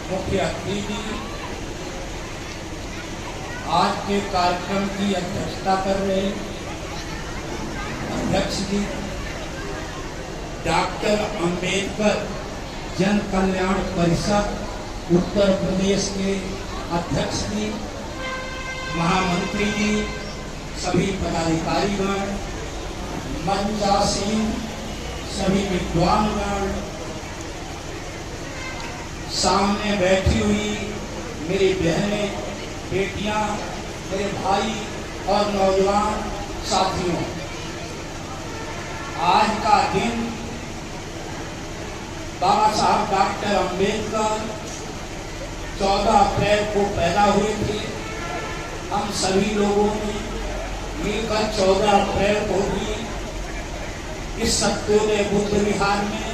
मुख्य अतिथि आज के कार्यक्रम की अध्यक्षता कर रहे अध्यक्ष जी, डॉक्टर अंबेडकर जन कल्याण परिषद उत्तर प्रदेश के अध्यक्ष जी, महामंत्री जी, सभी पदाधिकारीगण, मंचासीन सभी विद्वानगण, सामने बैठी हुई मेरी बहनें, बेटियां, मेरे भाई और नौजवान साथियों, आज का दिन बाबा साहब डॉक्टर अंबेडकर 14 अप्रैल को पैदा हुए थे। हम सभी लोगों ने मिलकर 14 अप्रैल को भी इस सत्योदय बुद्ध विहार में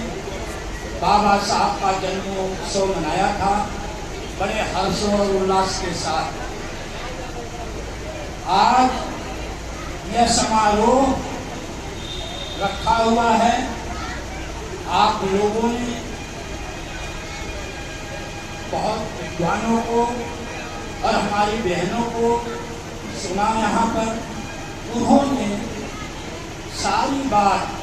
बाबा साहब का जन्मोत्सव मनाया था, बड़े हर्ष और उल्लास के साथ। आज यह समारोह रखा हुआ है। आप लोगों ने बहुत विद्वानों को और हमारी बहनों को सुना यहाँ पर। उन्होंने सारी बात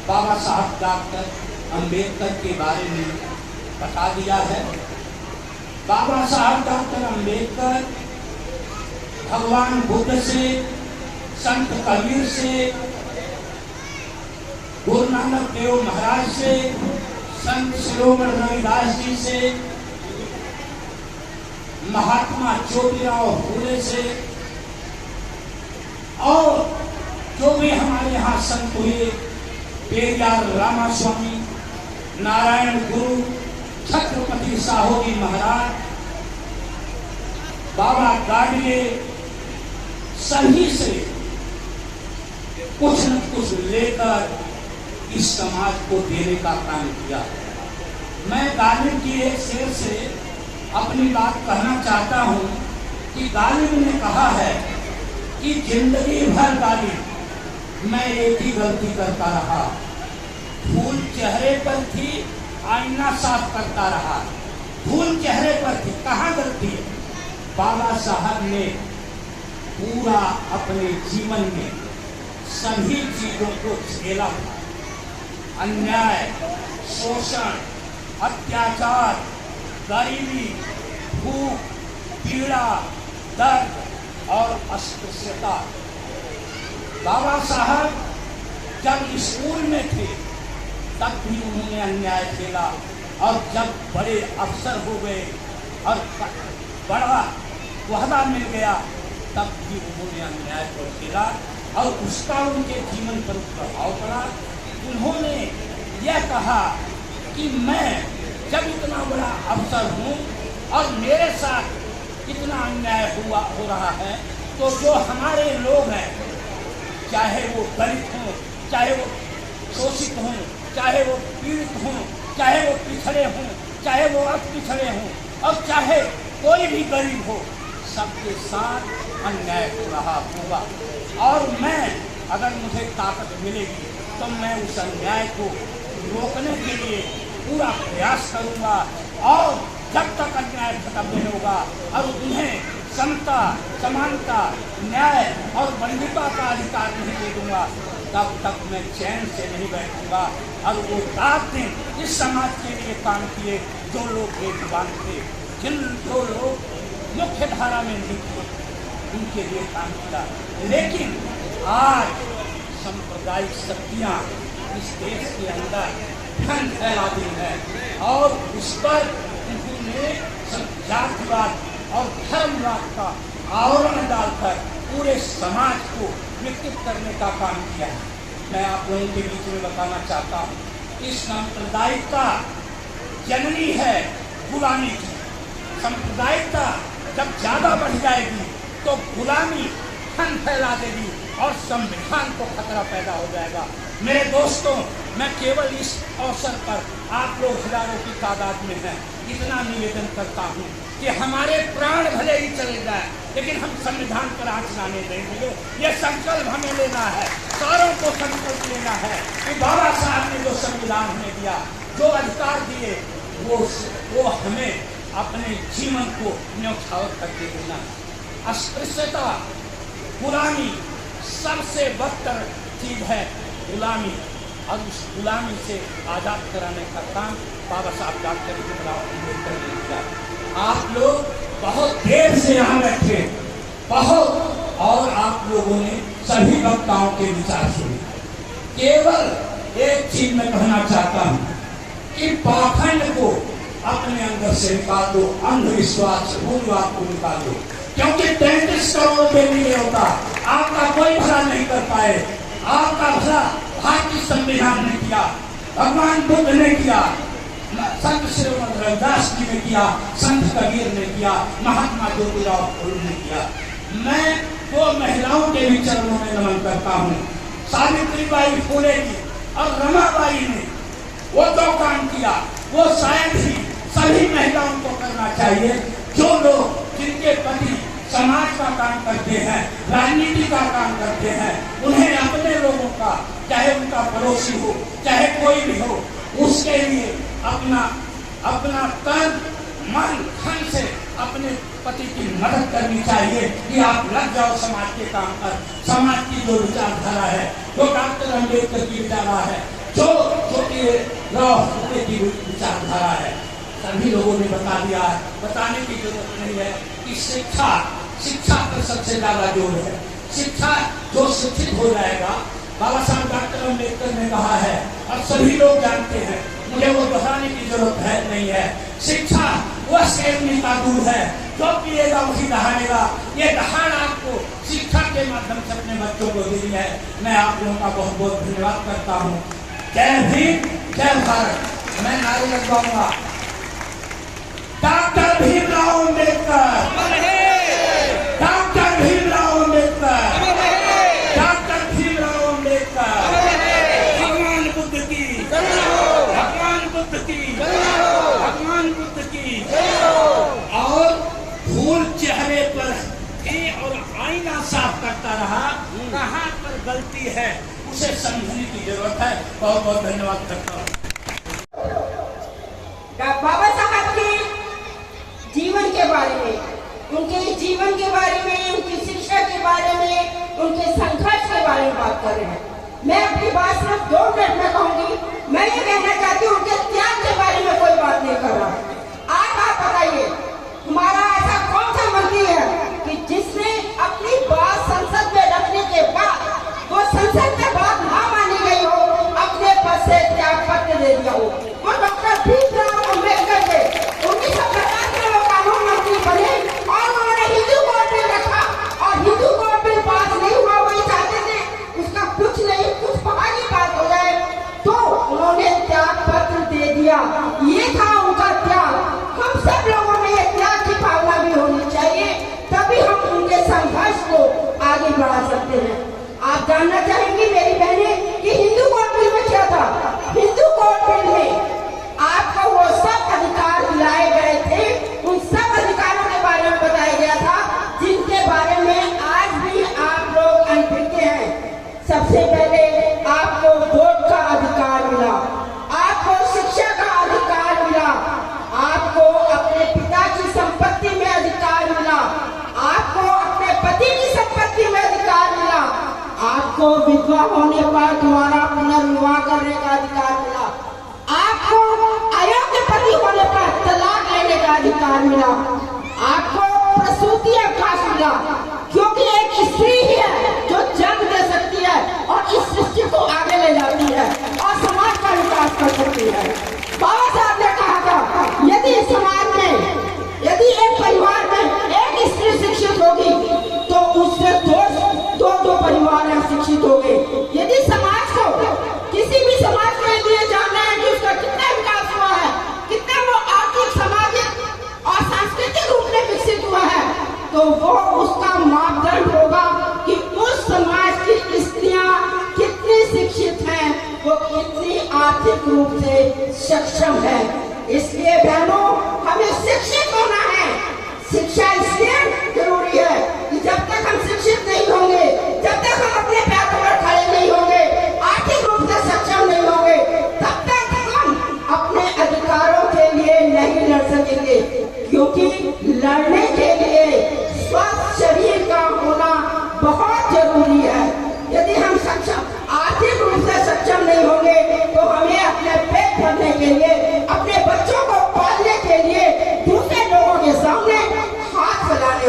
बाबा साहब डॉक्टर अंबेडकर के बारे में बता दिया है। बाबा साहब डॉक्टर अंबेडकर भगवान बुद्ध से, संत कबीर से, गुरु नानक देव महाराज से, संत शिरोमणि रविदास जी से, महात्मा ज्योतिराव फूले से और जो भी हमारे यहाँ संत हुए, पेरियार रामास्वामी, नारायण गुरु, छत्रपति साहू जी महाराज, बाबा गाडगे, सभी से कुछ न कुछ लेकर इस समाज को देने का काम किया। मैं गालिब की एक शेर से अपनी बात कहना चाहता हूं कि गालिब ने कहा है कि जिंदगी भर गालिब मैं एक ही गलती करता रहा, फूल चेहरे पर थी, आईना साफ करता रहा। फूल चेहरे पर थी, कहाँ गलती है? बाबा साहब ने पूरा अपने जीवन में सभी चीजों को झेला था। अन्याय, शोषण, अत्याचार, गरीबी, भूख, पीड़ा, दर्द और अस्पृश्यता। बाबा साहब जब स्कूल में थे तब भी उन्होंने अन्याय झेला, और जब बड़े अफसर हो गए और बड़ा वहदा मिल गया तब भी उन्होंने अन्याय को झेला और उसका उनके जीवन पर प्रभाव पड़ा। उन्होंने यह कहा कि मैं जब इतना बड़ा अफसर हूँ और मेरे साथ इतना अन्याय हो रहा है, तो जो हमारे लोग हैं, चाहे वो दलित हों, चाहे वो शोषित हों, चाहे वो पीड़ित हों, चाहे वो पिछड़े हों, चाहे वो अति पिछड़े हों, और चाहे कोई भी गरीब हो, सबके साथ अन्याय हो रहा होगा। और मैं, अगर मुझे ताकत मिलेगी तो मैं उस अन्याय को रोकने के लिए पूरा प्रयास करूंगा, और जब तक अन्याय खत्म नहीं होगा और उन्हें समता, समानता, न्याय और बंधुता का अधिकार नहीं दे दूंगा, तब तक मैं चैन से नहीं बैठूंगा। और वो रात दिन इस समाज के लिए काम किए जो लोग बेजुबान थे, जो लोग मुख्य धारा में नहीं थे, उनके लिए काम किया। लेकिन आज सांप्रदायिक शक्तियाँ इस देश के अंदर धन फैला दी है और उस पर उन्होंने जातिवाद और धर्मवाद का आवरण डालकर पूरे समाज को विकृत करने का काम किया है। मैं आप लोगों के बीच में बताना चाहता हूँ, इस सांप्रदायिकता जननी है गुलामी की। सांप्रदायिकता जब ज्यादा बढ़ जाएगी तो गुलामी धन फैला देगी और संविधान को खतरा पैदा हो जाएगा। मेरे दोस्तों, मैं केवल इस अवसर पर आप लोग हजारों की तादाद में हैं, इतना निवेदन करता हूँ कि हमारे प्राण भले ही चले जाए, लेकिन हम संविधान पर आँच लाने देंगे। ये संकल्प हमें लेना है, सारों को संकल्प लेना है कि बाबा साहब ने जो संविधान हमें दिया, जो अधिकार दिए, वो हमें अपने जीवन को न्यौछावर करके देना। अस्पृश्यता, गुलामी सबसे बदतर चीज है, गुलामी। और उस गुलामी से आजाद कराने का काम बाबा साहब डॉक्टर भीमराव अम्बेडकर ने किया। आप लोग बहुत देर से यहाँ बैठे, बहुत, और आप लोगों ने सभी वक्ताओं के विचार सुने। केवल एक चीज मैं कहना चाहता हूँ कि पाखंड को अपने अंदर से निकाल दो, अंधविश्वास मूलवाद को निकाल दो, क्योंकि 33 करोड़ के लिए होता आपका कोई भला नहीं कर पाए। आपका भला भारतीय संविधान ने किया, भगवान बुद्ध ने किया, संत श्रीमद रविदास जी ने किया, संत कबीर ने किया, महात्मा ज्योतिराव फुले ने किया। मैं वो महिलाओं के भी चरणों में नमन करता हूँ। सावित्रीबाई फुले जी और रमाबाई ने वो जो काम किया वो शायद ही सभी महिलाओं को करना चाहिए। जो लोग जिनके पति समाज का काम करते हैं, राजनीति का काम करते हैं, उन्हें अपने लोगों का, चाहे उनका पड़ोसी हो चाहे कोई भी हो, उसके लिए अपना तन मन धन से अपने पति की मदद करनी चाहिए कि आप लग जाओ समाज के काम पर। समाज की जो विचारधारा है, जो डॉक्टर अम्बेडकर की विचारधारा है, जो ज्योतिराव फुले की विचारधारा है, सभी लोगों ने बता दिया है। बताने की जरूरत नहीं है कि शिक्षा पर सबसे ज्यादा जोर है। शिक्षा, जो शिक्षित हो जाएगा, बाबा साहब डॉक्टर अम्बेडकर ने कहा है और सभी लोग जानते हैं, मुझे वो बताने की जरूरत है नहीं है। शिक्षा वह शेरनी का दूध है, जो पिएगा वही दहाड़ेगा। ये दहाड़ आपको शिक्षा के माध्यम से अपने बच्चों को देनी है। मैं आप लोगों का बहुत बहुत धन्यवाद करता हूँ। जय भीम, जय भारत। मैं नारे लगवाऊंगा, doctor Bhimrao Ambedkar, doctor Bhimrao Ambedkar, doctor Bhimrao Ambedkar, भगवान बुद्ध की, भगवान बुद्ध की, भगवान बुद्ध की। और फूल चेहरे पर थी और आईना साफ करता रहा, कहाँ पर गलती है उसे समझने की जरूरत है। बहुत बहुत धन्यवाद करता हूँ। बाबा साहब के जीवन के बारे में, उनके जीवन के बारे में, उनकी शिक्षा के बारे में, उनके संघर्ष के बारे में बात कर रहे हैं। मैं अपनी बात सिर्फ 2 मिनट में कहूंगी। मैं ये कहना चाहती हूँ उनके त्याग के बारे में कोई बात नहीं कर रहा। आप बताइए, हमारा ऐसा कौन सा मंत्री है कि जिसने अपनी बात संसद में रखने के बाद, वो संसद में बात ना मानी गई हो, अपने पद से त्याग पत्र दे दिया हो? वो डॉक्टर भीमराव अम्बेडकर थे। 1950 में वो कानून मंत्री बने और उन्होंने हिंदू कोड बिल रखा, और हिंदू कोड बिल पास नहीं हुआ, वही चाहते थे उसका कुछ नहीं कुछ बाहर बात हो जाए, तो उन्होंने त्याग पत्र दे दिया। ये था उनका त्याग। हम सब लोगों में ये त्याग की भावना भी होनी चाहिए, तभी हम उनके संघर्ष को आगे बढ़ा सकते हैं। आप जानना चाहेंगी मेरी बहनें कि हिंदू कोड बिल में क्या था? हिंदू कोड बिल में आपको वो सब अधिकार दिलाए गए थे, उन सब अधिकारों के बारे में बताया गया था जिनके बारे में आज भी आप लोग अनभिज्ञ हैं। सबसे पहले आपको वोट का अधिकार मिला, आपको शिक्षा का अधिकार मिला, आपको अपने पिता की संपत्ति में अधिकार मिला, आपको अपने पति की संपत्ति में अधिकार मिला, आपको विधवा होने पर दोबारा पुनर्विवाह करने का अधिकार मिला, आपको अयोग्य पति होने पर तलाक लेने का अधिकार मिला, आपको प्रसूति अवकाश मिला, क्योंकि एक स्त्री ही है जो जन्म दे सकती है और इस सृष्टि को आगे ले जाती है और समाज का विकास कर सकती है। बाबा साहब ने कहा था, यदि समाज में, यदि एक परिवार में एक स्त्री शिक्षित होगी तो उससे दो परिवार शिक्षित हो गए। यदि समाज को, किसी भी समाज के लिए जानना है कि उसका कितना विकास हुआ है, कितना वो आर्थिक, सामाजिक और सांस्कृतिक रूप में विकसित हुआ है, तो वो उसका मापदंड होगा कि उस समाज की स्त्रियां कितनी शिक्षित हैं, वो कितनी आर्थिक रूप से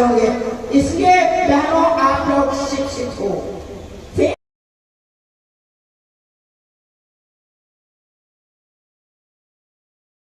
होंगे। इसलिए बहनों, आप लोग शिक्षित हो।